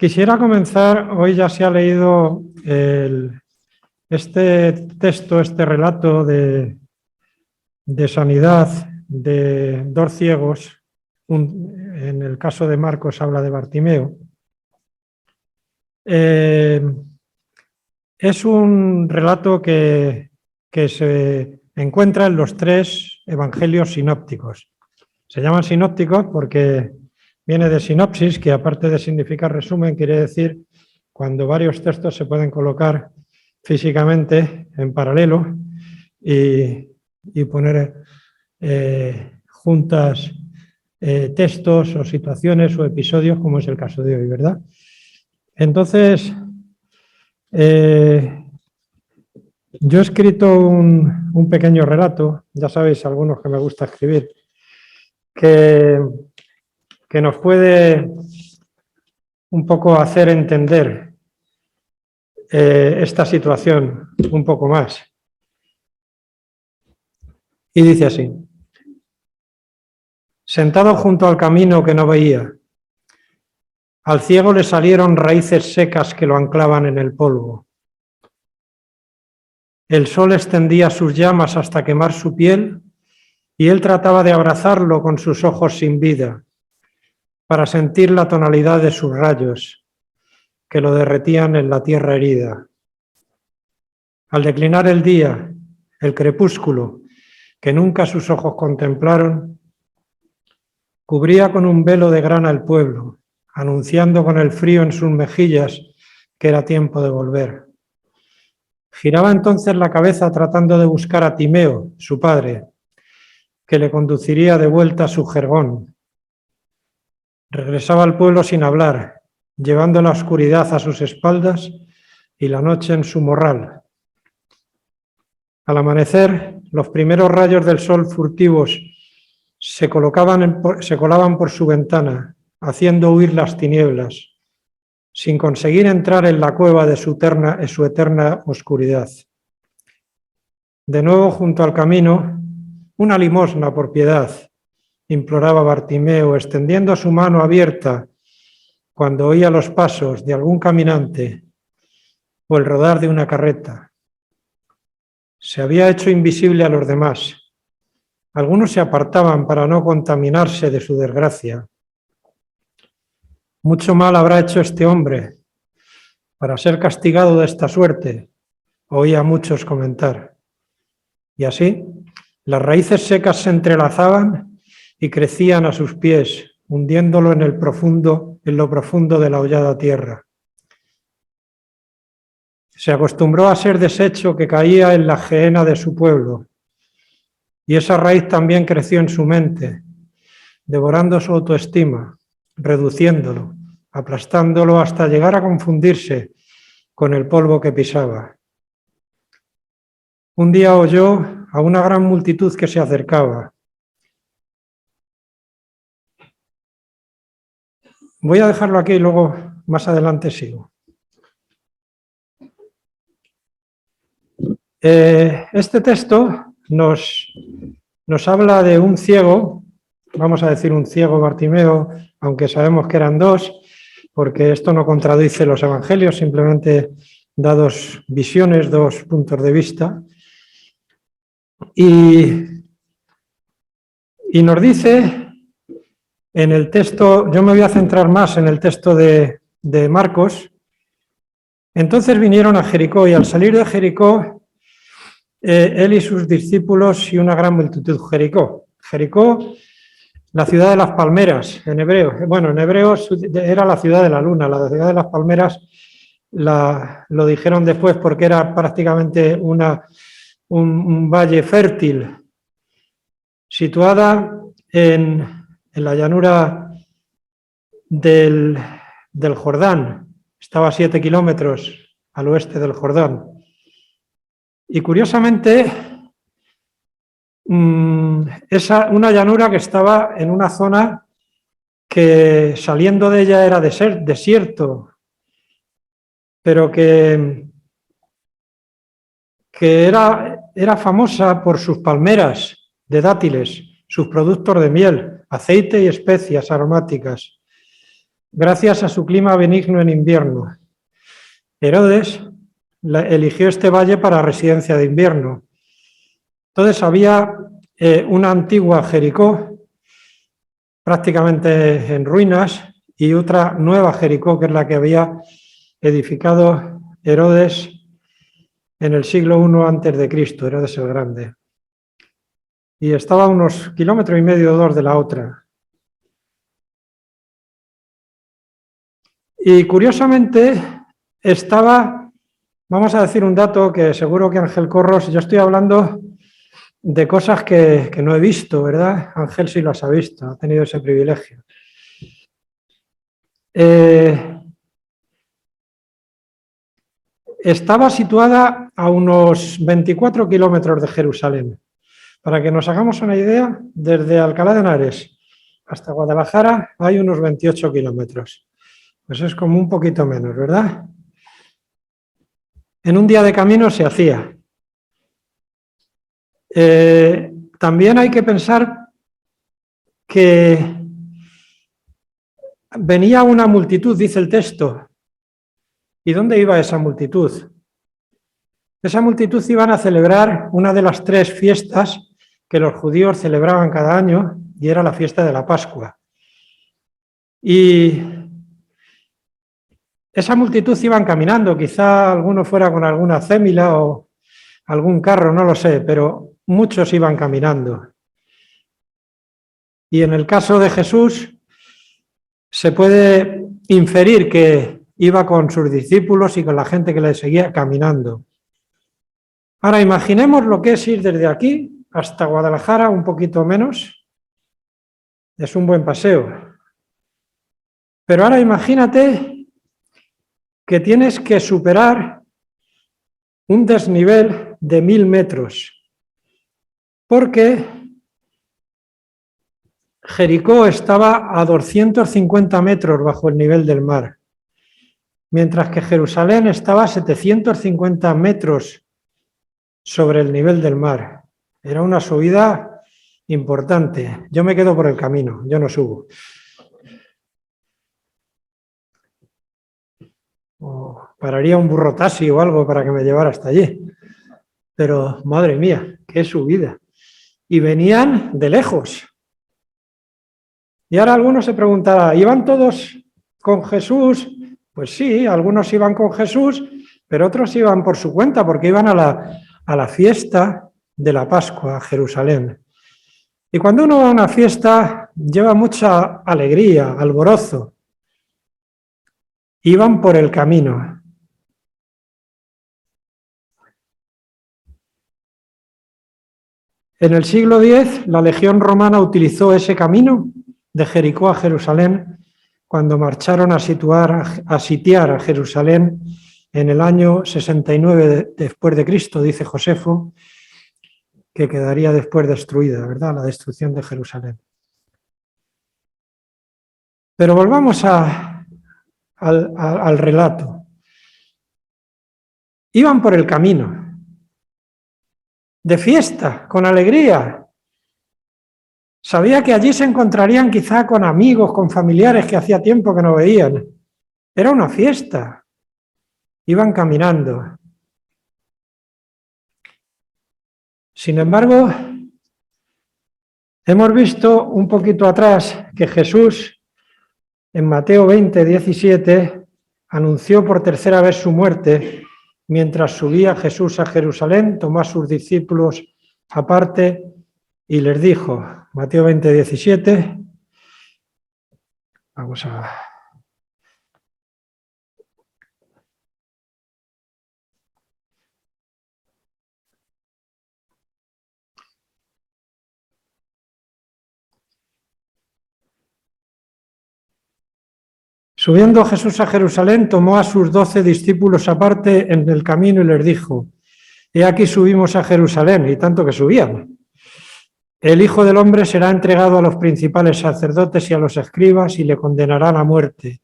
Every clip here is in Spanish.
Quisiera comenzar, hoy ya se ha leído este texto, este relato de sanidad de dos ciegos. En el caso de Marcos habla de Bartimeo. Es un relato que se encuentra en los tres evangelios sinópticos. Se llaman sinópticos porque viene de sinopsis, que aparte de significar resumen, quiere decir cuando varios textos se pueden colocar físicamente en paralelo y poner juntas textos o situaciones o episodios, como es el caso de hoy, ¿verdad? Entonces, yo he escrito un pequeño relato, ya sabéis, algunos que me gusta escribir, que nos puede un poco hacer entender esta situación un poco más. Y dice así: sentado junto al camino que no veía, al ciego le salieron raíces secas que lo anclaban en el polvo. El sol extendía sus llamas hasta quemar su piel y él trataba de abrazarlo con sus ojos sin vida para sentir la tonalidad de sus rayos que lo derretían en la tierra herida. Al declinar el día, el crepúsculo, que nunca sus ojos contemplaron, cubría con un velo de grana el pueblo, anunciando con el frío en sus mejillas que era tiempo de volver. Giraba entonces la cabeza tratando de buscar a Timeo, su padre, que le conduciría de vuelta a su Jergón. Regresaba al pueblo sin hablar, llevando la oscuridad a sus espaldas y la noche en su morral. Al amanecer, los primeros rayos del sol furtivos se colaban por su ventana, haciendo huir las tinieblas, sin conseguir entrar en la cueva de su eterna oscuridad. De nuevo, junto al camino, una limosna por piedad, imploraba Bartimeo, extendiendo su mano abierta cuando oía los pasos de algún caminante o el rodar de una carreta. Se había hecho invisible a los demás. Algunos se apartaban para no contaminarse de su desgracia. Mucho mal habrá hecho este hombre para ser castigado de esta suerte, oía a muchos comentar. Y así, las raíces secas se entrelazaban y crecían a sus pies, hundiéndolo en lo profundo de la hollada tierra. Se acostumbró a ser desecho que caía en la gehenna de su pueblo, y esa raíz también creció en su mente, devorando su autoestima, reduciéndolo, aplastándolo hasta llegar a confundirse con el polvo que pisaba. Un día oyó a una gran multitud que se acercaba. Voy a dejarlo aquí y luego más adelante sigo. Este texto nos habla de un ciego, vamos a decir un ciego Bartimeo, aunque sabemos que eran dos, porque esto no contradice los evangelios, simplemente da dos visiones, dos puntos de vista. Y nos dice en el texto, yo me voy a centrar más en el texto de Marcos. Entonces vinieron a Jericó y al salir de Jericó, él y sus discípulos y una gran multitud. Jericó, la ciudad de las palmeras, en hebreo. Bueno, en hebreo era la ciudad de la luna, la ciudad de las palmeras lo dijeron después porque era prácticamente un valle fértil, situada en la llanura del Jordán. Estaba a 7 kilómetros al oeste del Jordán. Y curiosamente, una llanura que estaba en una zona que saliendo de ella era desierto, pero que era famosa por sus palmeras de dátiles, sus productos de miel, aceite y especias aromáticas. gracias a su clima benigno en invierno. Herodes eligió este valle para residencia de invierno. Entonces había una antigua Jericó, prácticamente en ruinas, y otra nueva Jericó, que es la que había edificado Herodes en el siglo I antes de Cristo, Herodes el Grande. Y estaba a unos 1,5 kilómetros o 2 de la otra. Y curiosamente estaba, vamos a decir un dato que seguro que Ángel Corros, yo estoy hablando de cosas que no he visto, ¿verdad? Ángel sí las ha visto, ha tenido ese privilegio. Estaba situada a unos 24 kilómetros de Jerusalén. Para que nos hagamos una idea, desde Alcalá de Henares hasta Guadalajara hay unos 28 kilómetros. Pues es como un poquito menos, ¿verdad? En un día de camino se hacía. También hay que pensar que venía una multitud, dice el texto. ¿Y dónde iba esa multitud? Esa multitud iban a celebrar una de las 3 fiestas que los judíos celebraban cada año, y era la fiesta de la Pascua. Y esa multitud iban caminando, quizá alguno fuera con alguna acémila o algún carro, no lo sé, pero muchos iban caminando. Y en el caso de Jesús se puede inferir que iba con sus discípulos y con la gente que le seguía caminando. Ahora imaginemos lo que es ir desde aquí hasta Guadalajara, un poquito menos. Es un buen paseo. Pero ahora imagínate que tienes que superar un desnivel de 1000 metros, porque Jericó estaba a 250 metros bajo el nivel del mar, mientras que Jerusalén estaba a 750 metros sobre el nivel del mar. Era una subida importante. Yo me quedo por el camino, yo no subo. O pararía un burro taxi o algo para que me llevara hasta allí. Pero, madre mía, qué subida. Y venían de lejos. Y ahora algunos se preguntará, ¿iban todos con Jesús? Pues sí, algunos iban con Jesús, pero otros iban por su cuenta, porque iban a la fiesta de la Pascua a Jerusalén. Y cuando uno va a una fiesta, lleva mucha alegría, alborozo. Iban por el camino. En el siglo X, la legión romana utilizó ese camino de Jericó a Jerusalén cuando marcharon a sitiar a Jerusalén en el año 69 después de Cristo, dice Josefo, que quedaría después destruida, ¿verdad? La destrucción de Jerusalén. Pero volvamos al relato. Iban por el camino, de fiesta, con alegría. Sabía que allí se encontrarían quizá con amigos, con familiares que hacía tiempo que no veían. Era una fiesta. Iban caminando. Sin embargo, hemos visto un poquito atrás que Jesús, en Mateo 20, 17, anunció por tercera vez su muerte. Mientras subía Jesús a Jerusalén, tomó a sus discípulos aparte y les dijo, Mateo 20, 17, vamos a... Subiendo Jesús a Jerusalén, tomó a sus 12 discípulos aparte en el camino y les dijo, he aquí subimos a Jerusalén, y tanto que subían. El Hijo del Hombre será entregado a los principales sacerdotes y a los escribas y le condenarán a muerte,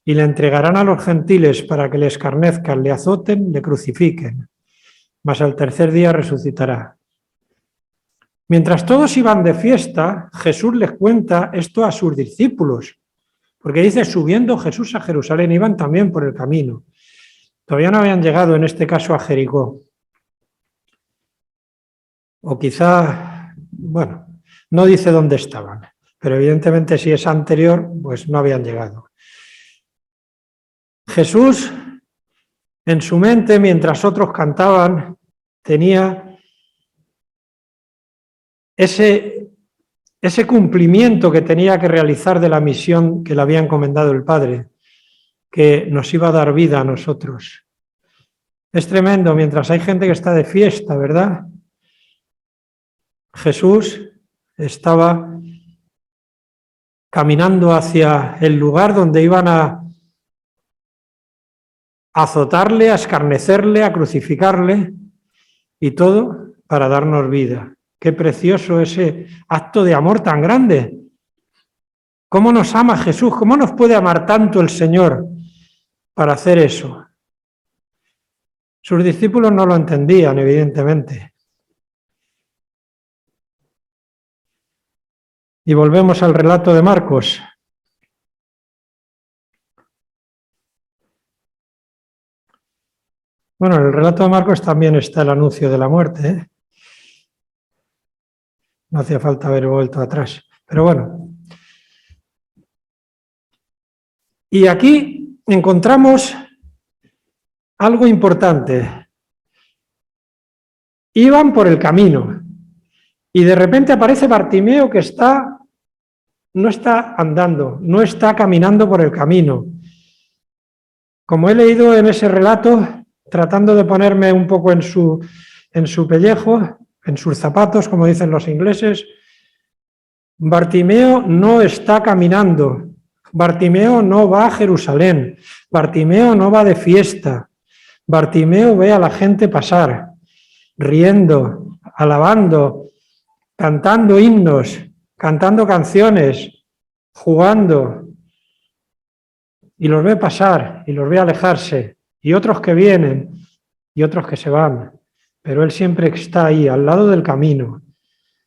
y le entregarán a los gentiles para que le escarnezcan, le azoten, le crucifiquen, mas al tercer día resucitará. Mientras todos iban de fiesta, Jesús les cuenta esto a sus discípulos, Porque dice, subiendo Jesús a Jerusalén, iban también por el camino. Todavía no habían llegado, en este caso, a Jericó. O quizá, bueno, no dice dónde estaban, pero evidentemente si es anterior, pues no habían llegado. Jesús, en su mente, mientras otros cantaban, tenía ese cumplimiento que tenía que realizar de la misión que le había encomendado el Padre, que nos iba a dar vida a nosotros. Es tremendo, mientras hay gente que está de fiesta, ¿verdad? Jesús estaba caminando hacia el lugar donde iban a azotarle, a escarnecerle, a crucificarle, y todo para darnos vida. Qué precioso ese acto de amor tan grande. ¿Cómo nos ama Jesús? ¿Cómo nos puede amar tanto el Señor para hacer eso? Sus discípulos no lo entendían, evidentemente. Y volvemos al relato de Marcos. Bueno, en el relato de Marcos también está el anuncio de la muerte, ¿eh? No hacía falta haber vuelto atrás. Pero bueno. Y aquí encontramos algo importante. Iban por el camino y de repente aparece Bartimeo que no está andando, no está caminando por el camino. Como he leído en ese relato, tratando de ponerme un poco en su pellejo, en sus zapatos, como dicen los ingleses, Bartimeo no está caminando, Bartimeo no va a Jerusalén, Bartimeo no va de fiesta, Bartimeo ve a la gente pasar, riendo, alabando, cantando himnos, cantando canciones, jugando, y los ve pasar y los ve alejarse, y otros que vienen y otros que se van, pero él siempre está ahí, al lado del camino,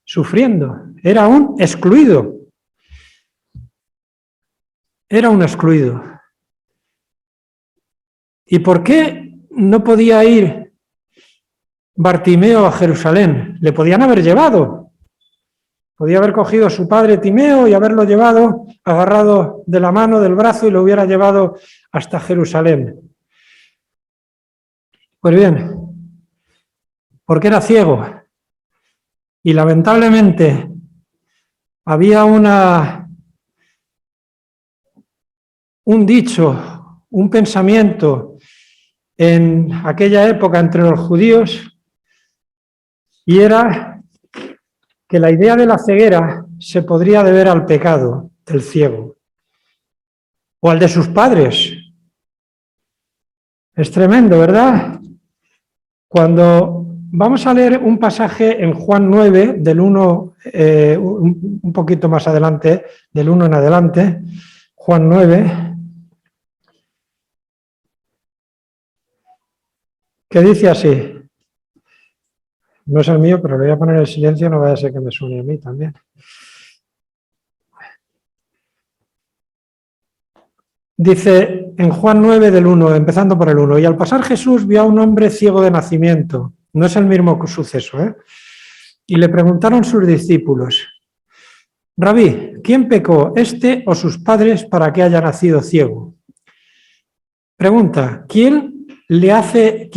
sufriendo. Era un excluido. Era un excluido. ¿Y por qué no podía ir Bartimeo a Jerusalén? Le podían haber llevado. Podía haber cogido a su padre Timeo y haberlo llevado, agarrado de la mano, del brazo, y lo hubiera llevado hasta Jerusalén. Pues bien, porque era ciego. Y lamentablemente había un dicho, un pensamiento en aquella época entre los judíos, y era que la idea de la ceguera se podría deber al pecado del ciego o al de sus padres. Es tremendo, ¿verdad? Cuando vamos a leer un pasaje en Juan 9, del 1, un poquito más adelante, del 1 en adelante, Juan 9, que dice así. No es el mío, pero le voy a poner el silencio, no vaya a ser que me suene a mí también. Dice en Juan 9 del 1, empezando por el 1, y al pasar Jesús vio a un hombre ciego de nacimiento. No es el mismo suceso, ¿eh? Y le preguntaron sus discípulos, Rabí, ¿quién pecó, este o sus padres, para que haya nacido ciego? Pregunta, ¿quién le hace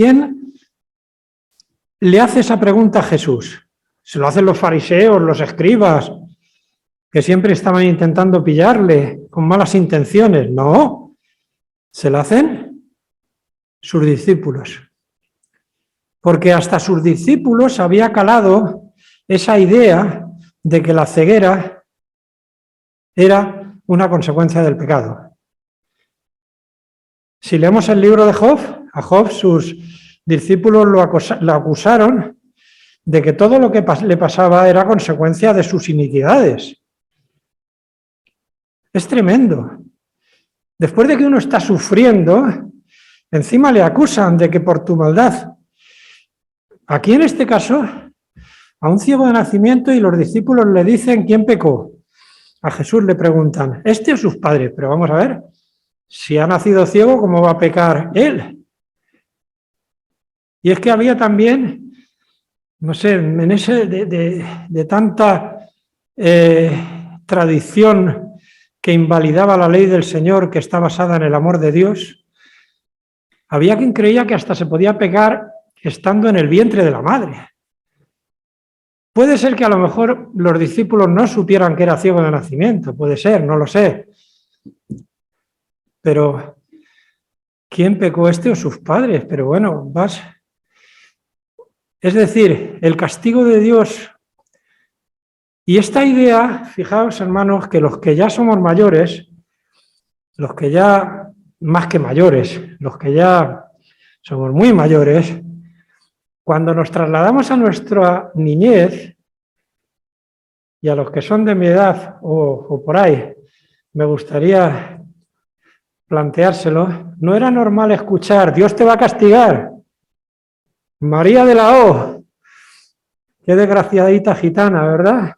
esa pregunta a Jesús? ¿Se lo hacen los fariseos, los escribas, que siempre estaban intentando pillarle con malas intenciones? No, se la hacen sus discípulos. Porque hasta sus discípulos había calado esa idea de que la ceguera era una consecuencia del pecado. Si leemos el libro de Job, a Job sus discípulos lo acusaron de que todo lo que le pasaba era consecuencia de sus iniquidades. Es tremendo. Después de que uno está sufriendo, encima le acusan de que por tu maldad. Aquí en este caso, a un ciego de nacimiento, y los discípulos le dicen quién pecó. A Jesús le preguntan, ¿este o sus padres? Pero vamos a ver, si ha nacido ciego, ¿cómo va a pecar él? Y es que había también, no sé, en ese de tanta tradición que invalidaba la ley del Señor, que está basada en el amor de Dios, había quien creía que hasta se podía pecar estando en el vientre de la madre. Puede ser que a lo mejor los discípulos no supieran que era ciego de nacimiento, puede ser, no lo sé. Pero, ¿quién pecó, este o sus padres? Pero bueno, vas. Es decir, el castigo de Dios. Y esta idea, fijaos, hermanos, que los que ya somos mayores, los que ya, más que mayores, los que ya somos muy mayores, cuando nos trasladamos a nuestra niñez, y a los que son de mi edad o por ahí, me gustaría planteárselo, no era normal escuchar, Dios te va a castigar, María de la O, qué desgraciadita gitana, ¿verdad?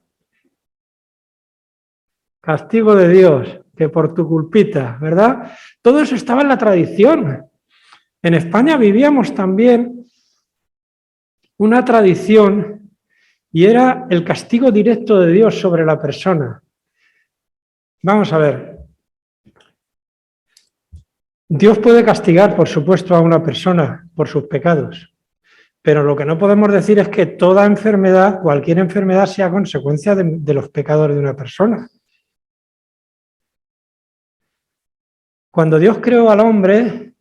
Castigo de Dios, que por tu culpita, ¿verdad? Todo eso estaba en la tradición. En España vivíamos también una tradición y era el castigo directo de Dios sobre la persona. Vamos a ver. Dios puede castigar, por supuesto, a una persona por sus pecados, pero lo que no podemos decir es que toda enfermedad, cualquier enfermedad, sea consecuencia de los pecados de una persona. Cuando Dios creó al hombre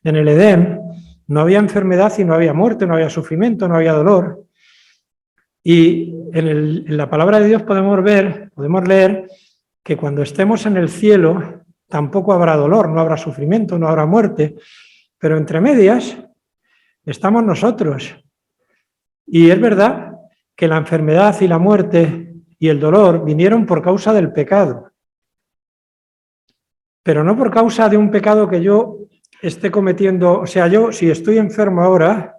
en el Edén, no había enfermedad y no había muerte, no había sufrimiento, no había dolor. Y en la palabra de Dios podemos leer que cuando estemos en el cielo tampoco habrá dolor, no habrá sufrimiento, no habrá muerte, pero entre medias estamos nosotros. Y es verdad que la enfermedad y la muerte y el dolor vinieron por causa del pecado, pero no por causa de un pecado que yo esté cometiendo. O sea, yo si estoy enfermo ahora,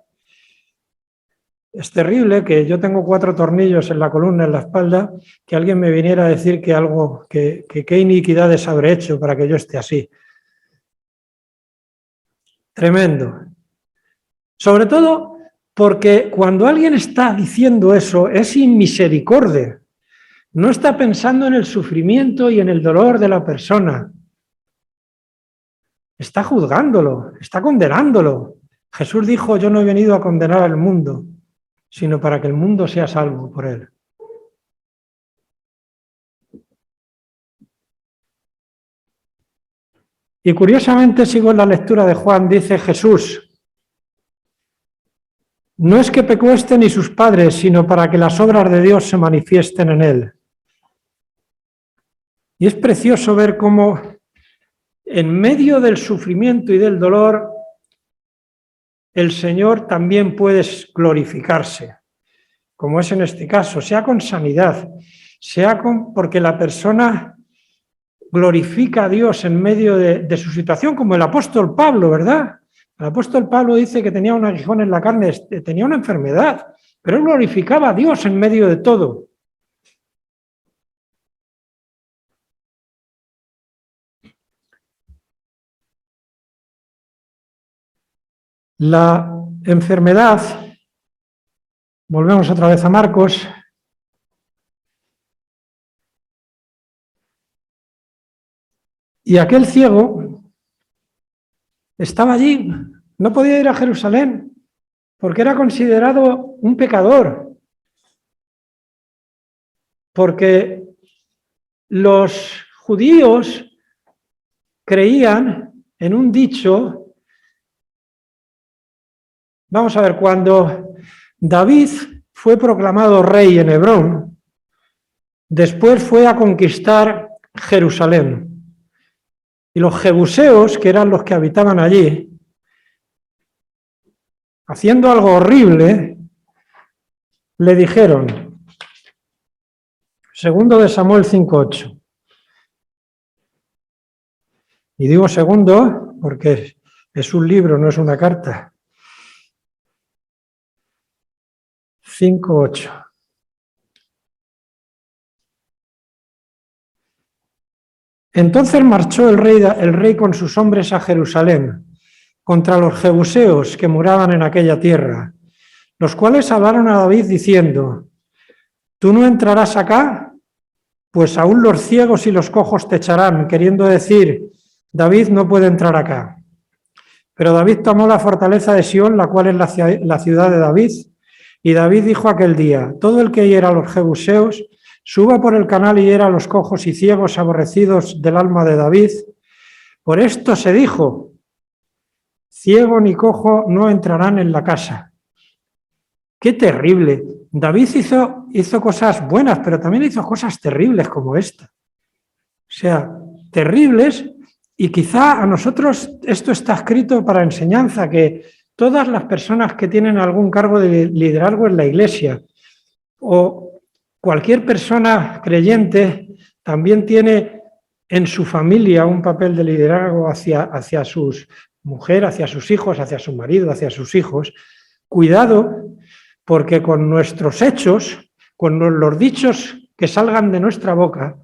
es terrible que yo tengo 4 tornillos en la columna, en la espalda, que alguien me viniera a decir que algo, que qué iniquidades habré hecho para que yo esté así. Tremendo. Sobre todo porque cuando alguien está diciendo eso es sin misericordia. No está pensando en el sufrimiento y en el dolor de la persona. Está juzgándolo, está condenándolo. Jesús dijo, yo no he venido a condenar al mundo, sino para que el mundo sea salvo por él. Y curiosamente, sigo en la lectura de Juan, dice Jesús, no es que pecó este ni sus padres, sino para que las obras de Dios se manifiesten en él. Y es precioso ver cómo en medio del sufrimiento y del dolor, el Señor también puede glorificarse, como es en este caso, sea con sanidad, sea porque la persona glorifica a Dios en medio de su situación, como el apóstol Pablo, ¿verdad? El apóstol Pablo dice que tenía un aguijón en la carne, tenía una enfermedad, pero él glorificaba a Dios en medio de todo. La enfermedad, volvemos otra vez a Marcos, y aquel ciego estaba allí, no podía ir a Jerusalén, porque era considerado un pecador, porque los judíos creían en un dicho. Vamos a ver, cuando David fue proclamado rey en Hebrón, después fue a conquistar Jerusalén. Y los jebuseos, que eran los que habitaban allí, haciendo algo horrible, le dijeron, segundo de Samuel 5:8. Y digo segundo porque es un libro, no es una carta. 5:8. Entonces marchó el rey con sus hombres a Jerusalén, contra los jebuseos que moraban en aquella tierra, los cuales hablaron a David diciendo: ¿tú no entrarás acá? Pues aún los ciegos y los cojos te echarán, queriendo decir: David no puede entrar acá. Pero David tomó la fortaleza de Sión, la cual es la ciudad de David, y David dijo aquel día: todo el que hiera a los jebuseos, suba por el canal y hiera a los cojos y ciegos aborrecidos del alma de David. Por esto se dijo: ciego ni cojo no entrarán en la casa. ¡Qué terrible! David hizo cosas buenas, pero también hizo cosas terribles como esta. O sea, terribles, y quizá a nosotros esto está escrito para enseñanza, que todas las personas que tienen algún cargo de liderazgo en la iglesia o cualquier persona creyente también tiene en su familia un papel de liderazgo hacia sus mujeres, hacia sus hijos, hacia su marido, hacia sus hijos. Cuidado, porque con nuestros hechos, con los dichos que salgan de nuestra boca,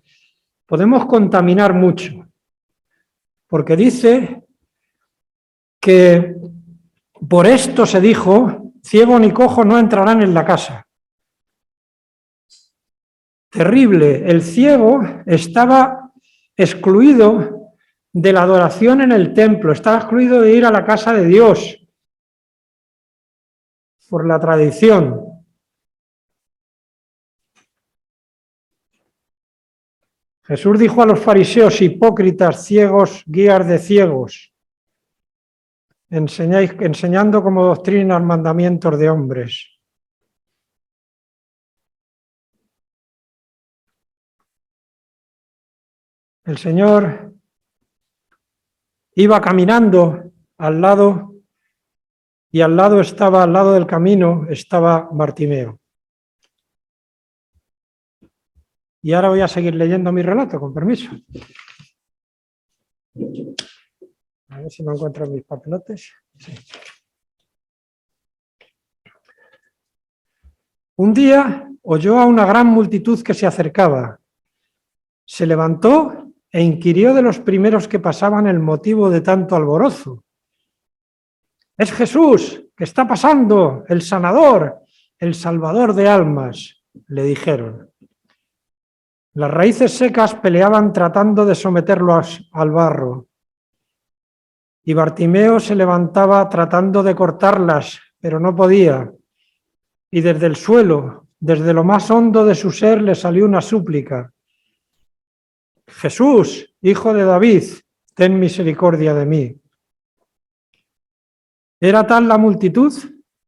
podemos contaminar mucho. Porque dice que por esto se dijo: ciego ni cojo no entrarán en la casa. Terrible. El ciego estaba excluido de la adoración en el templo, estaba excluido de ir a la casa de Dios por la tradición. Jesús dijo a los fariseos: hipócritas, ciegos, guías de ciegos, enseñando como doctrina mandamientos de hombres. El Señor iba caminando al lado, y al lado del camino estaba Bartimeo. Y ahora voy a seguir leyendo mi relato, con permiso. A ver si me encuentro mis papelotes. Sí. Un día oyó a una gran multitud que se acercaba. Se levantó e inquirió de los primeros que pasaban el motivo de tanto alborozo. «Es Jesús, que está pasando, el sanador, el salvador de almas», le dijeron. Las raíces secas peleaban tratando de someterlo al barro, y Bartimeo se levantaba tratando de cortarlas, pero no podía. Y desde el suelo, desde lo más hondo de su ser, le salió una súplica: «Jesús, hijo de David, ten misericordia de mí». Era tal la multitud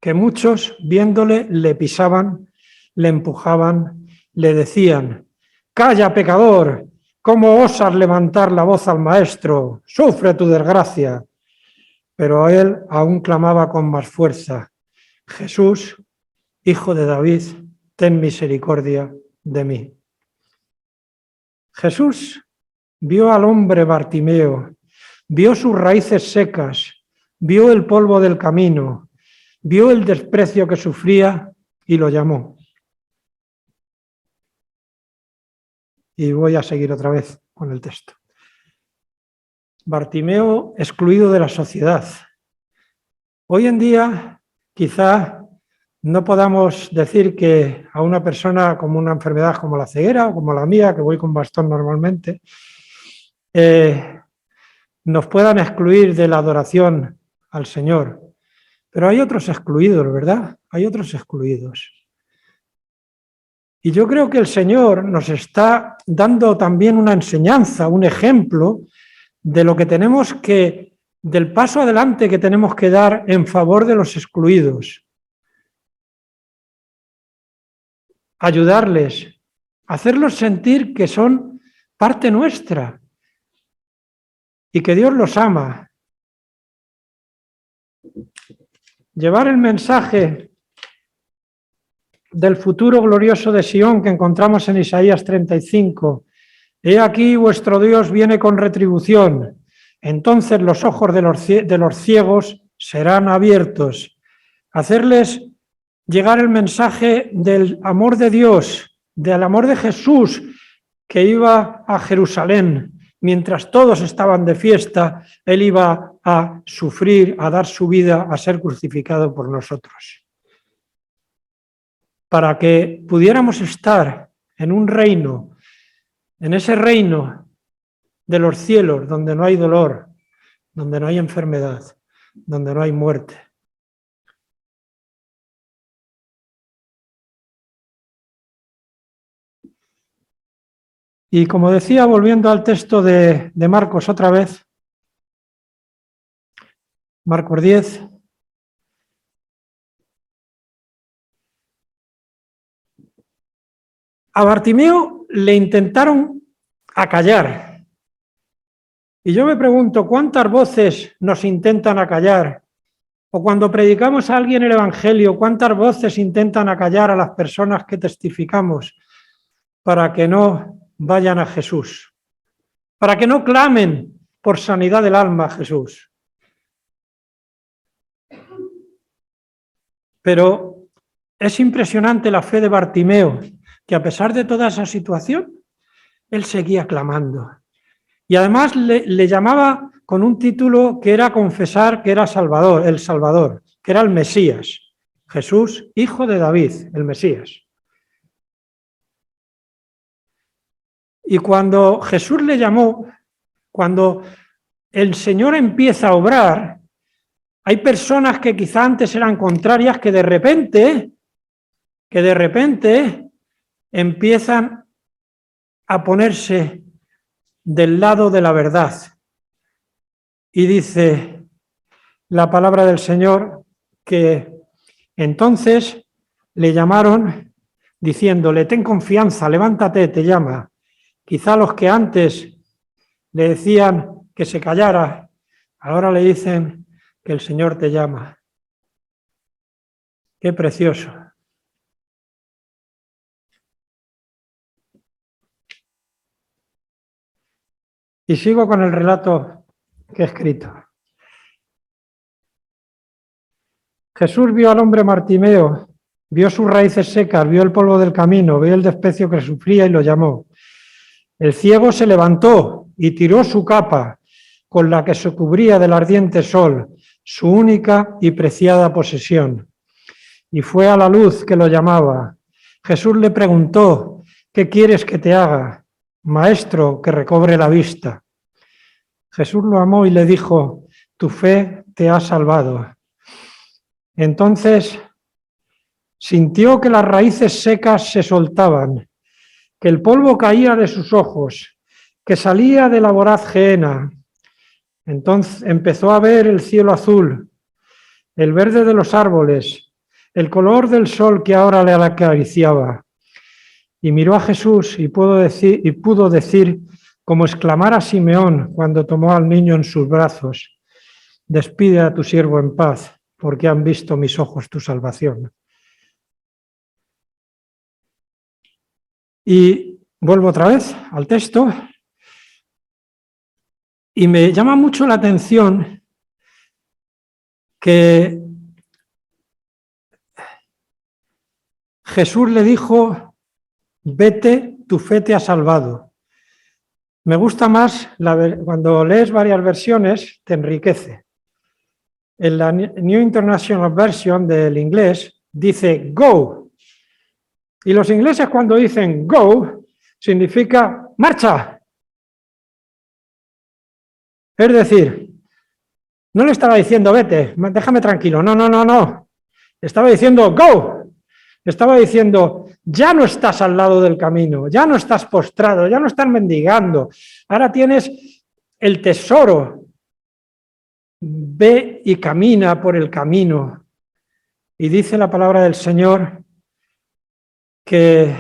que muchos, viéndole, le pisaban, le empujaban, le decían: «Calla, pecador, ¿cómo osas levantar la voz al maestro? Sufre tu desgracia». Pero él aún clamaba con más fuerza: «Jesús, hijo de David, ten misericordia de mí». Jesús vio al hombre Bartimeo, vio sus raíces secas, vio el polvo del camino, vio el desprecio que sufría y lo llamó. Y voy a seguir otra vez con el texto. Bartimeo excluido de la sociedad. Hoy en día, quizá no podamos decir que a una persona con una enfermedad como la ceguera o como la mía, que voy con bastón normalmente, nos puedan excluir de la adoración al Señor. Pero hay otros excluidos, ¿verdad? Hay otros excluidos. Y yo creo que el Señor nos está dando también una enseñanza, un ejemplo de lo que tenemos que, del paso adelante que tenemos que dar en favor de los excluidos. Ayudarles, hacerlos sentir que son parte nuestra y que Dios los ama. Llevar el mensaje del futuro glorioso de Sión que encontramos en Isaías 35. He aquí vuestro Dios viene con retribución. Entonces los ojos de los ciegos serán abiertos. Hacerles llegar el mensaje del amor de Dios, del amor de Jesús, que iba a Jerusalén, mientras todos estaban de fiesta, Él iba a sufrir, a dar su vida, a ser crucificado por nosotros. Para que pudiéramos estar en un reino, en ese reino de los cielos, donde no hay dolor, donde no hay enfermedad, donde no hay muerte. Y como decía, volviendo al texto de Marcos otra vez, Marcos 10, a Bartimeo le intentaron acallar. Y yo me pregunto, ¿cuántas voces nos intentan acallar? O cuando predicamos a alguien el Evangelio, ¿cuántas voces intentan acallar a las personas que testificamos para que no vayan a Jesús? Para que no clamen por sanidad del alma a Jesús. Pero es impresionante la fe de Bartimeo, que a pesar de toda esa situación, él seguía clamando. Y además le llamaba con un título que era confesar que era Salvador, que era el Mesías. Jesús, hijo de David, el Mesías. Y cuando Jesús le llamó, cuando el Señor empieza a obrar, hay personas que quizá antes eran contrarias que de repente empiezan a ponerse del lado de la verdad. Y dice la palabra del Señor que entonces le llamaron diciéndole, ten confianza, levántate, te llama. Quizá los que antes le decían que se callara, ahora le dicen que el Señor te llama. Qué precioso. Y sigo con el relato que he escrito. Jesús vio al hombre Bartimeo, vio sus raíces secas, vio el polvo del camino, vio el desprecio que sufría y lo llamó. El ciego se levantó y tiró su capa con la que se cubría del ardiente sol, su única y preciada posesión. Y fue a la luz que lo llamaba. Jesús le preguntó, ¿qué quieres que te haga? Maestro, que recobre la vista. Jesús lo amó y le dijo, tu fe te ha salvado. Entonces sintió que las raíces secas se soltaban, que el polvo caía de sus ojos, que salía de la voraz gehenna. Entonces empezó a ver el cielo azul, el verde de los árboles, el color del sol que ahora le acariciaba. Y miró a Jesús y pudo decir, como exclamara Simeón cuando tomó al niño en sus brazos, despide a tu siervo en paz, porque han visto mis ojos tu salvación. Y vuelvo otra vez al texto, y me llama mucho la atención que Jesús le dijo, vete, tu fe te ha salvado. Me gusta más, cuando lees varias versiones, te enriquece. En la New International Version del inglés dice go. Y los ingleses cuando dicen go, significa marcha. Es decir, no le estaba diciendo vete, déjame tranquilo, no. Estaba diciendo go. Estaba diciendo, ya no estás al lado del camino, ya no estás postrado, ya no estás mendigando. Ahora tienes el tesoro. Ve y camina por el camino. Y dice la palabra del Señor que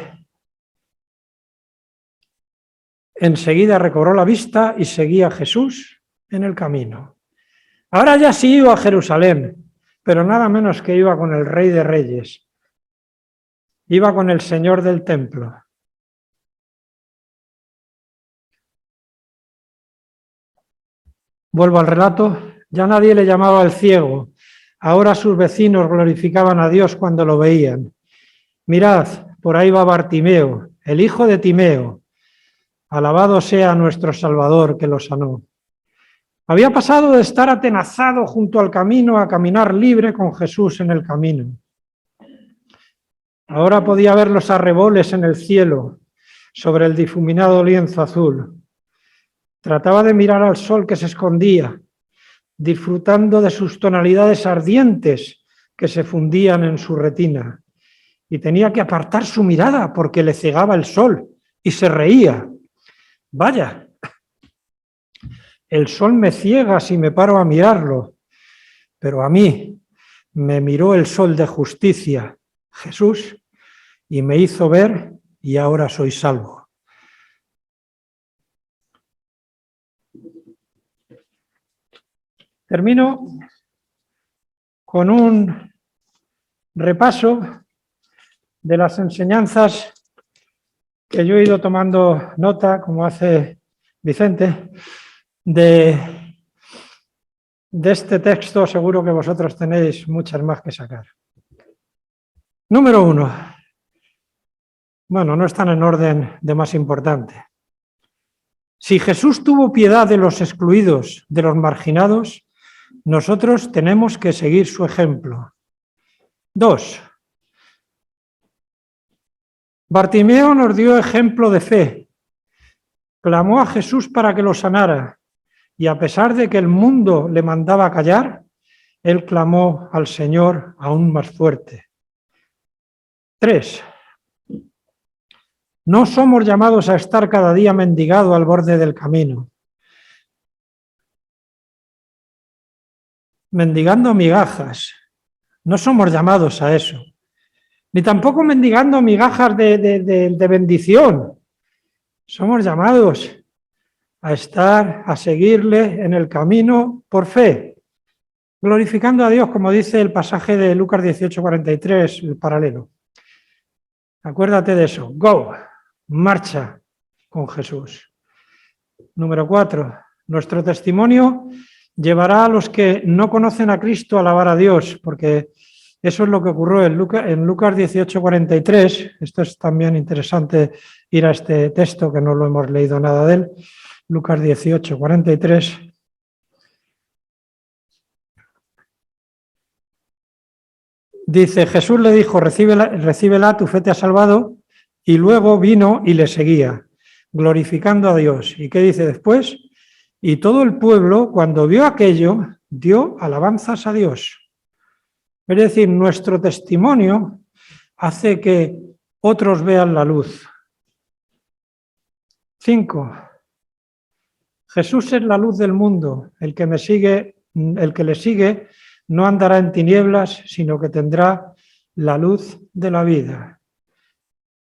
enseguida recobró la vista y seguía a Jesús en el camino. Ahora ya sí iba a Jerusalén, pero nada menos que iba con el Rey de Reyes. Iba con el Señor del templo. Vuelvo al relato. Ya nadie le llamaba al ciego. Ahora sus vecinos glorificaban a Dios cuando lo veían. Mirad, por ahí va Bartimeo, el hijo de Timeo. Alabado sea nuestro Salvador que lo sanó. Había pasado de estar atenazado junto al camino a caminar libre con Jesús en el camino. Ahora podía ver los arreboles en el cielo, sobre el difuminado lienzo azul. Trataba de mirar al sol que se escondía, disfrutando de sus tonalidades ardientes que se fundían en su retina. Y tenía que apartar su mirada porque le cegaba el sol y se reía. Vaya, el sol me ciega si me paro a mirarlo, pero a mí me miró el sol de justicia, Jesús, y me hizo ver y ahora soy salvo. Termino con un repaso de las enseñanzas que yo he ido tomando nota, como hace Vicente, de este texto. Seguro que vosotros tenéis muchas más que sacar. Número 1. Bueno, no están en orden de más importante. Si Jesús tuvo piedad de los excluidos, de los marginados, nosotros tenemos que seguir su ejemplo. 2. Bartimeo nos dio ejemplo de fe. Clamó a Jesús para que lo sanara, y a pesar de que el mundo le mandaba callar, él clamó al Señor aún más fuerte. 3. No somos llamados a estar cada día mendigado al borde del camino, mendigando migajas. No somos llamados a eso. Ni tampoco mendigando migajas de bendición. Somos llamados a estar, a seguirle en el camino por fe, glorificando a Dios, como dice el pasaje de Lucas 18:43, el paralelo. Acuérdate de eso. Go, marcha con Jesús. Número 4. Nuestro testimonio llevará a los que no conocen a Cristo a alabar a Dios, porque eso es lo que ocurrió en Lucas 18:43. Esto es también interesante ir a este texto, que no lo hemos leído nada de él. Lucas 18:43. Dice, Jesús le dijo, recíbela, tu fe te ha salvado, y luego vino y le seguía, glorificando a Dios. ¿Y qué dice después? Y todo el pueblo, cuando vio aquello, dio alabanzas a Dios. Es decir, nuestro testimonio hace que otros vean la luz. 5. Jesús es la luz del mundo. El que le sigue no andará en tinieblas, sino que tendrá la luz de la vida.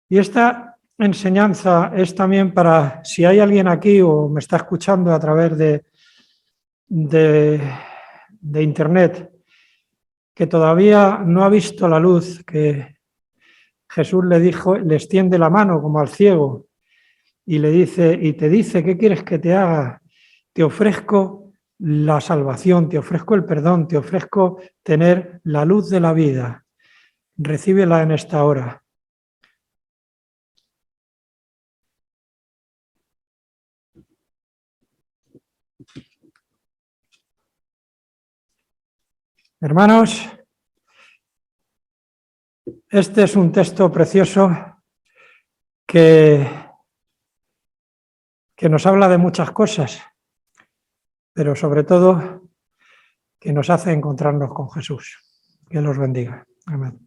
Y esta enseñanza es también para, si hay alguien aquí o me está escuchando a través de internet, que todavía no ha visto la luz, que Jesús le dijo, le extiende la mano como al ciego y le dice, y te dice, ¿qué quieres que te haga? Te ofrezco la salvación, te ofrezco el perdón, te ofrezco tener la luz de la vida. Recíbela en esta hora. Hermanos, este es un texto precioso que nos habla de muchas cosas, pero sobre todo que nos hace encontrarnos con Jesús. Que los bendiga. Amén.